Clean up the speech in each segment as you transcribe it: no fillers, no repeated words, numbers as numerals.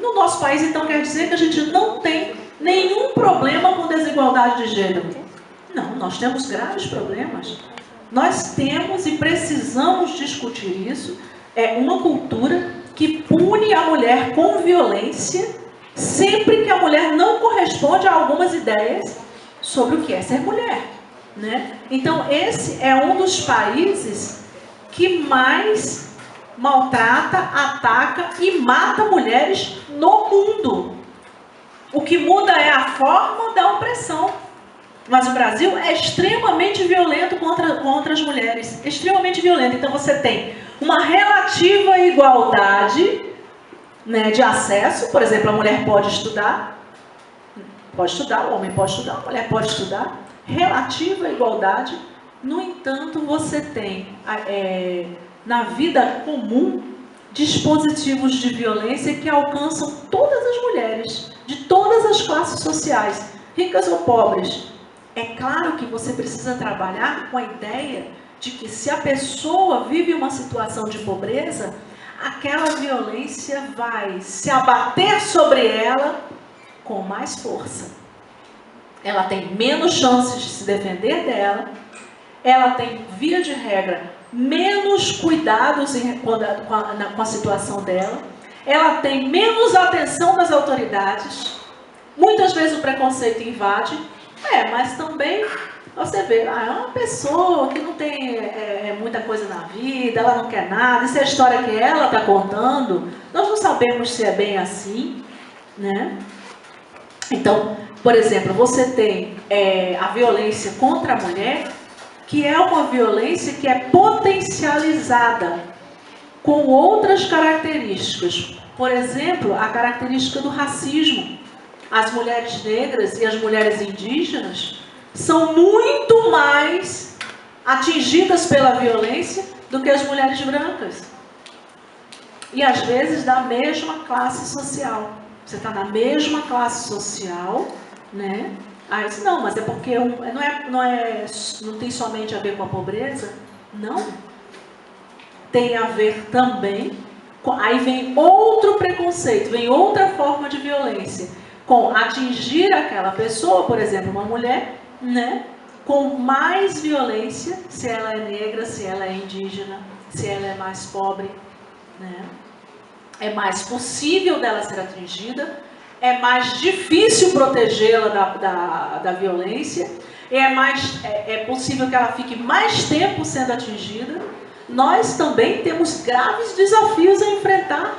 no nosso país, então, quer dizer que a gente não tem nenhum problema com desigualdade de gênero. Não, nós temos graves problemas. Nós temos e precisamos discutir isso. É uma cultura que pune a mulher com violência sempre que a mulher não corresponde a algumas ideias sobre o que é ser mulher, né? Então, esse é um dos países que mais maltrata, ataca e mata mulheres no mundo. O que muda é a forma da opressão. Mas o Brasil é extremamente violento contra as mulheres. Extremamente violento. Então você tem uma relativa igualdade, né, de acesso. Por exemplo, a mulher pode estudar, o homem pode estudar, a mulher pode estudar. Relativa igualdade. No entanto, você tem, na vida comum, dispositivos de violência que alcançam todas as mulheres, de todas as classes sociais, ricas ou pobres. É claro que você precisa trabalhar com a ideia de que se a pessoa vive uma situação de pobreza, aquela violência vai se abater sobre ela com mais força. Ela tem menos chances de se defender dela, ela tem, via de regra, menos cuidados com a situação dela, ela tem menos atenção das autoridades, muitas vezes o preconceito invade, mas também você vê, é uma pessoa que não tem muita coisa na vida, ela não quer nada, isso é a história que ela está contando, nós não sabemos se é bem assim, né? Então, por exemplo, você tem a violência contra a mulher, que é uma violência que é potencializada com outras características. Por exemplo, a característica do racismo. As mulheres negras e as mulheres indígenas são muito mais atingidas pela violência do que as mulheres brancas. E às vezes da mesma classe social. Você está na mesma classe social, né? Aí disse, não, mas é porque não tem somente a ver com a pobreza? Não. Tem a ver também aí vem outro preconceito, vem outra forma de violência, com atingir aquela pessoa, por exemplo, uma mulher, né, com mais violência, se ela é negra, se ela é indígena, se ela é mais pobre, né? É mais possível dela ser atingida, é mais difícil protegê-la da violência, é possível que ela fique mais tempo sendo atingida. Nós também temos graves desafios a enfrentar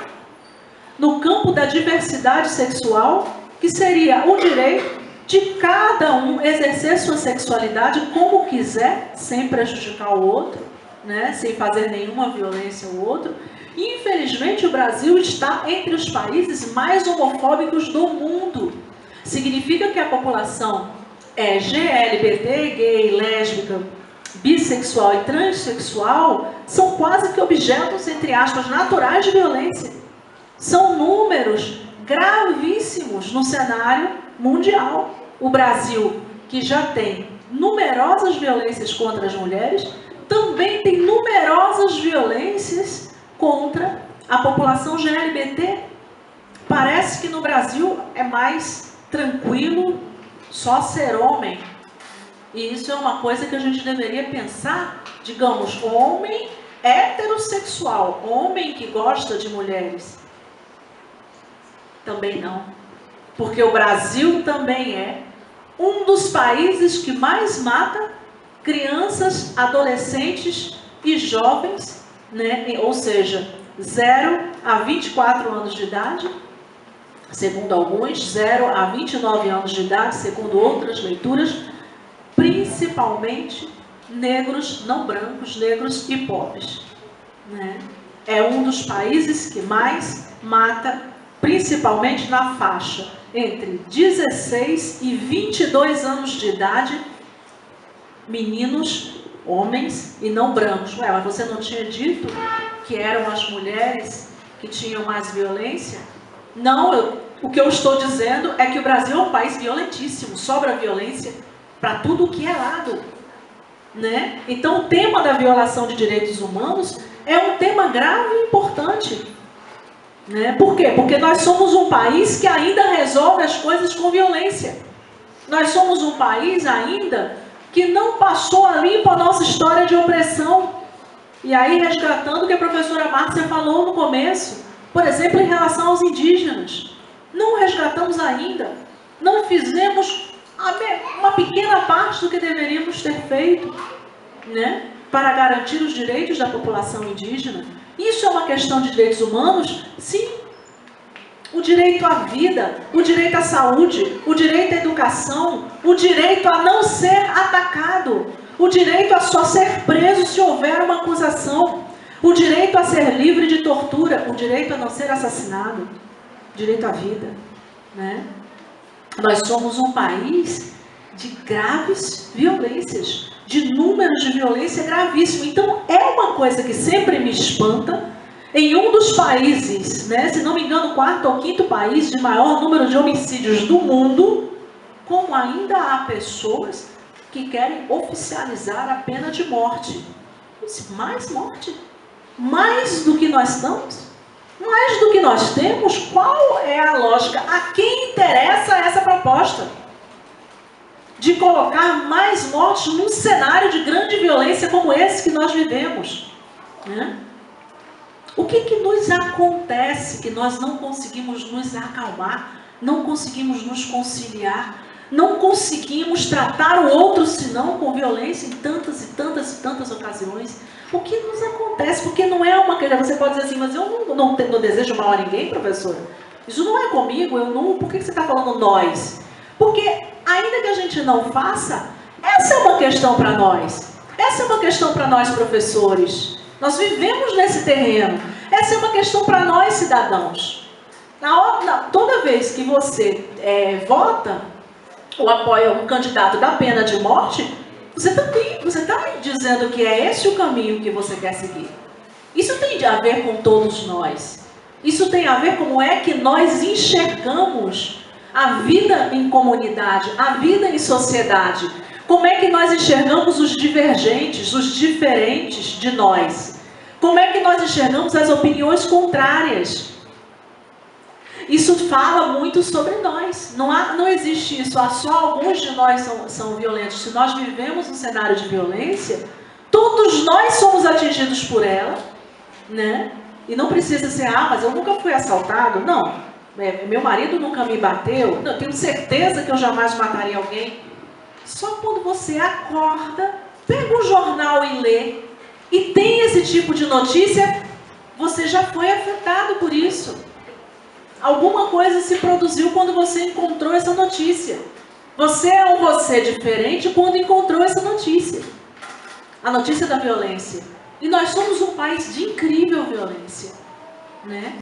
no campo da diversidade sexual, que seria o direito de cada um exercer sua sexualidade como quiser, sem prejudicar o outro, né? Sem fazer nenhuma violência ao outro. E, infelizmente, o Brasil está entre os países mais homofóbicos do mundo. Significa que a população GLBT, gay, lésbica, bissexual e transexual são quase que objetos, entre aspas, naturais de violência. São números gravíssimos no cenário mundial. O Brasil, que já tem numerosas violências contra as mulheres, também tem numerosas violências contra a população GLBT. Parece que no Brasil é mais tranquilo só ser homem. E isso é uma coisa que a gente deveria pensar, digamos, homem heterossexual, homem que gosta de mulheres. Também não. Porque o Brasil também é um dos países que mais mata crianças, adolescentes e jovens, né? Ou seja, 0 a 24 anos de idade, segundo alguns, 0 a 29 anos de idade, segundo outras leituras, principalmente negros, não brancos, negros e pobres, né? É um dos países que mais mata, principalmente na faixa entre 16 e 22 anos de idade, meninos, homens e não brancos. Ué, mas você não tinha dito que eram as mulheres que tinham mais violência? Não, o que eu estou dizendo é que o Brasil é um país violentíssimo, sobra violência para tudo o que é lado, né? Então o tema da violação de direitos humanos é um tema grave e importante, Né? Por quê? Porque nós somos um país que ainda resolve as coisas com violência. Nós somos um país ainda que não passou a limpo a nossa história de opressão. E aí, resgatando o que a professora Márcia falou no começo, por exemplo, em relação aos indígenas. Não resgatamos ainda, não fizemos uma pequena parte do que deveríamos ter feito, né, para garantir os direitos da população indígena. Isso é uma questão de direitos humanos? Sim. O direito à vida, o direito à saúde, o direito à educação, o direito a não ser atacado, o direito a só ser preso se houver uma acusação, o direito a ser livre de tortura, o direito a não ser assassinado, direito à vida, né? Nós somos um país de graves violências, de números de violência gravíssimo. Então, é uma coisa que sempre me espanta. Em um dos países, né, se não me engano, o 4º ou 5º país de maior número de homicídios do mundo, como ainda há pessoas que querem oficializar a pena de morte. Mais morte? Mais do que nós estamos? Mais do que nós temos? Qual é a lógica? A quem interessa essa proposta? De colocar mais mortes num cenário de grande violência como esse que nós vivemos, né? O que nos acontece que nós não conseguimos nos acalmar, não conseguimos nos conciliar, não conseguimos tratar o outro senão com violência em tantas e tantas e tantas ocasiões? O que nos acontece? Porque não é uma questão. Você pode dizer assim, mas eu não desejo mal a ninguém, professora. Isso não é comigo, eu não. Por que você está falando nós? Porque, ainda que a gente não faça, essa é uma questão para nós. Essa é uma questão para nós, professores. Nós vivemos nesse terreno. Essa é uma questão para nós, cidadãos. Toda vez que você vota ou apoia um candidato da pena de morte, você está dizendo que é esse o caminho que você quer seguir. Isso tem a ver com todos nós. Isso tem a ver com como é que nós enxergamos a vida em comunidade, a vida em sociedade. Como é que nós enxergamos os divergentes, os diferentes de nós? Como é que nós enxergamos as opiniões contrárias? Isso fala muito sobre nós. Não existe isso. Só alguns de nós são violentos. Se nós vivemos um cenário de violência, todos nós somos atingidos por ela, né? E não precisa ser, mas eu nunca fui assaltado. Não. Meu marido nunca me bateu. Eu tenho certeza que eu jamais mataria alguém. Só quando você acorda, pega um jornal e lê, e tem esse tipo de notícia, você já foi afetado por isso. Alguma coisa se produziu quando você encontrou essa notícia. Você é um você diferente quando encontrou essa notícia. A notícia da violência. E nós somos um país de incrível violência, né?